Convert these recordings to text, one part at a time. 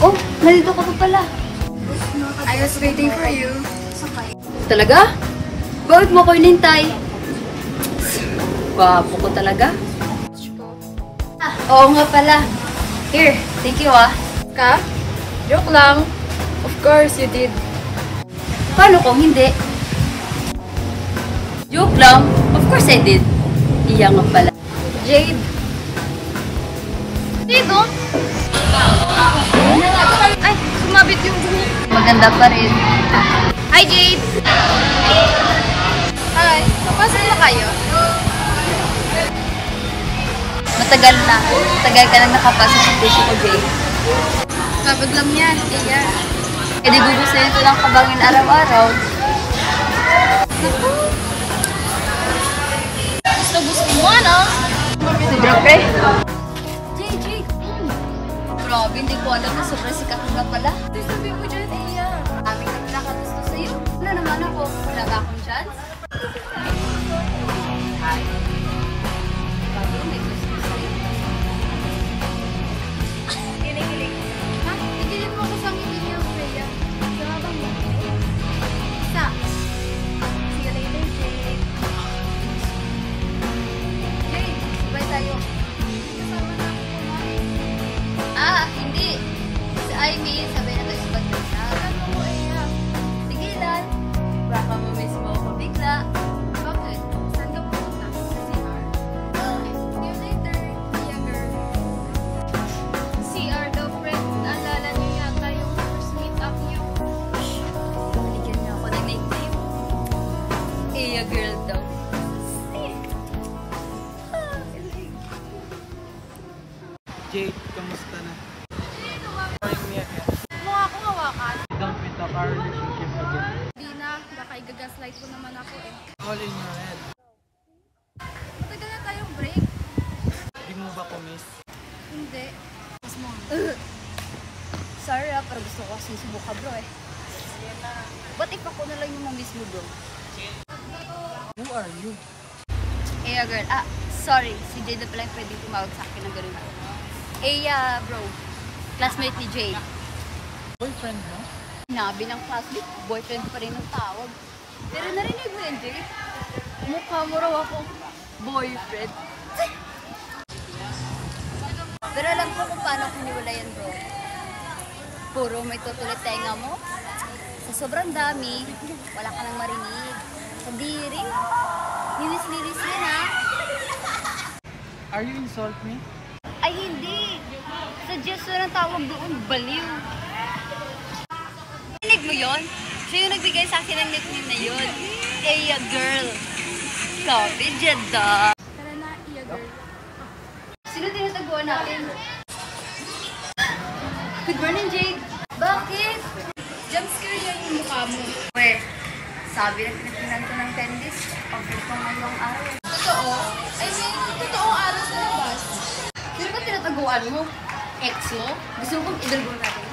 Oh, nandito ka pa pala. I was waiting for you. Talaga? Bakit mo ko inintay? Gwapo ko talaga. Oo nga pala. Here, thank you ah. Ka? Joke lang. Of course you did. Paano kung hindi? Joke lang. Of course I did. Iya nga pala. Jade. Jade, oh? Ay, sumabit yung buhok. Maganda pa rin. Hi, Jade! Hi, napasok na kayo? Matagal na. Matagal ka nang nakapasa sa puso ko, Jay. Kapag lang yan, iya. E di gugustuhin ko lang kabangin araw-araw. Gusto mo, ano? Sobra pre. Jay. Grabe, hindi ko alam na sobra sikat mo na pala. Sabi mo dyan, iya. Aming kami nakagusto sa'yo. Ano naman ako? Wala ba akong chance? Bago, may gusto sa'yo. Kilig. Ha? Tigilin mo ako sa ngiti niyo, Freya. Sabang mo. Isa. See you later, Jade. Jay, sabay tayo. Kasama na ako kumain. Hindi. I mean, sabay na tayo sa pagkasa. Ano mo, iya? Sige lang. Baka mamiss mo ako bigla. Bakit? Saan ka pupunta? Sa CR? See you later, iya girl. CR daw, friend. Naalala niyo yata yung first meet up niyo. Balikan niyo ako ng nickname. Iya girl daw. Jade, kamusta na? Sorry, Mia. Mukha akong hawakan. Don't we talk our relationship again? Di na, baka i-gaslight ko naman ako eh. All in your head. Matagal na tayong break. Di mo ba ko miss? Hindi. Mas mo. Sorry pero gusto ko kasi subuka bro eh. Ba't if ako na lang yung mamiss mo bro? Who are you? Iya girl, sorry. Si Jade na pala yung pwede tumawag sa akin ng ganun. Bro. Classmate ni Jade. Boyfriend mo? Sinabi ng classmate, boyfriend pa rin ang tawag. Pero narinig mo yan, Jade? Mukha mo raw akong boyfriend. Pero alam ko kung paano kung niwala yan, bro. Puro may tutulad tenga mo. Sa sobrang dami, wala ka nang marinig. Kadiri. Linis-linis yan, ha? Are you insult me? Ay, hindi. Suggestion ang tawag doon, baliw. Rinig mo yun? Siya yung nagbigay sa akin ng nickname na yun. Eya girl. Sabi, Jeddah. Tara na, iya girl. Sino tinataguan natin? Good morning, Jade. Bakit? Jumpscare yan yung mukha mo. Weh, sabi na pinagpinan ko ng tennis. Pagod ko ngayong araw. Totoo? I mean, totoong araw sa labas. Sino ba tinataguan mo? Ex mo? Gusto mo bang idulbong natin?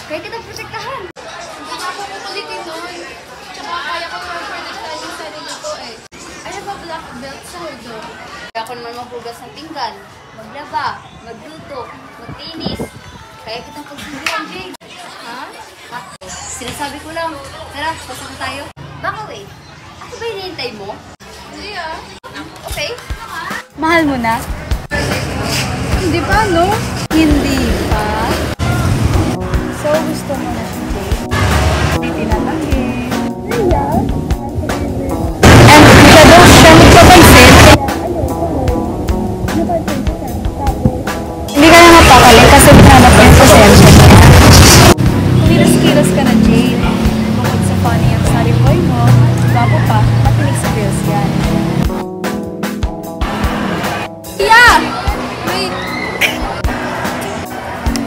Kaya kitang protektahan. Hindi na ako kukulitin nun. Tsaka kaya ko ma-protectahan yung sarili ko eh. I have a black belt sa judo. Kaya ako naman maghugas ng pinggan, maglaba, magluto, magtinis. Kaya kitang pagsindihan, Jade. Ha? Sinasabi ko lang. Tara, pasok na tayo. Baka wait. Ako ba hinihintay mo? Hindi ah. Okay. Mahal mo na? Hindi pa, no? Hindi pa. So, gusto mo na si Jade? May tinatanggi. And siya daw siya magpapansin. Hindi ka na mapakaling kasi hinanap mo yung pasensya niya. Kilos-kilos ka na, Jade. Bukod sa funny ang sarili mo, bago pa, matinig sa girls yan. Yeah! Wait.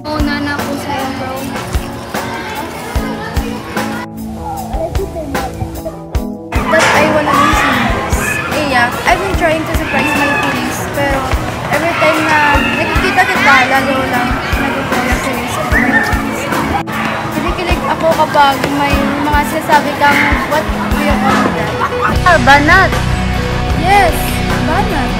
Una na ako sa'yo, bro. But I wanna be serious. Yeah, I've been trying to surprise my feelings, pero every time na nakikita kita, lalo lang nag-follow serious ako. Kinikilig ako kapag may mga sinasabi kang, what do you call that? Banat! Yes, banat.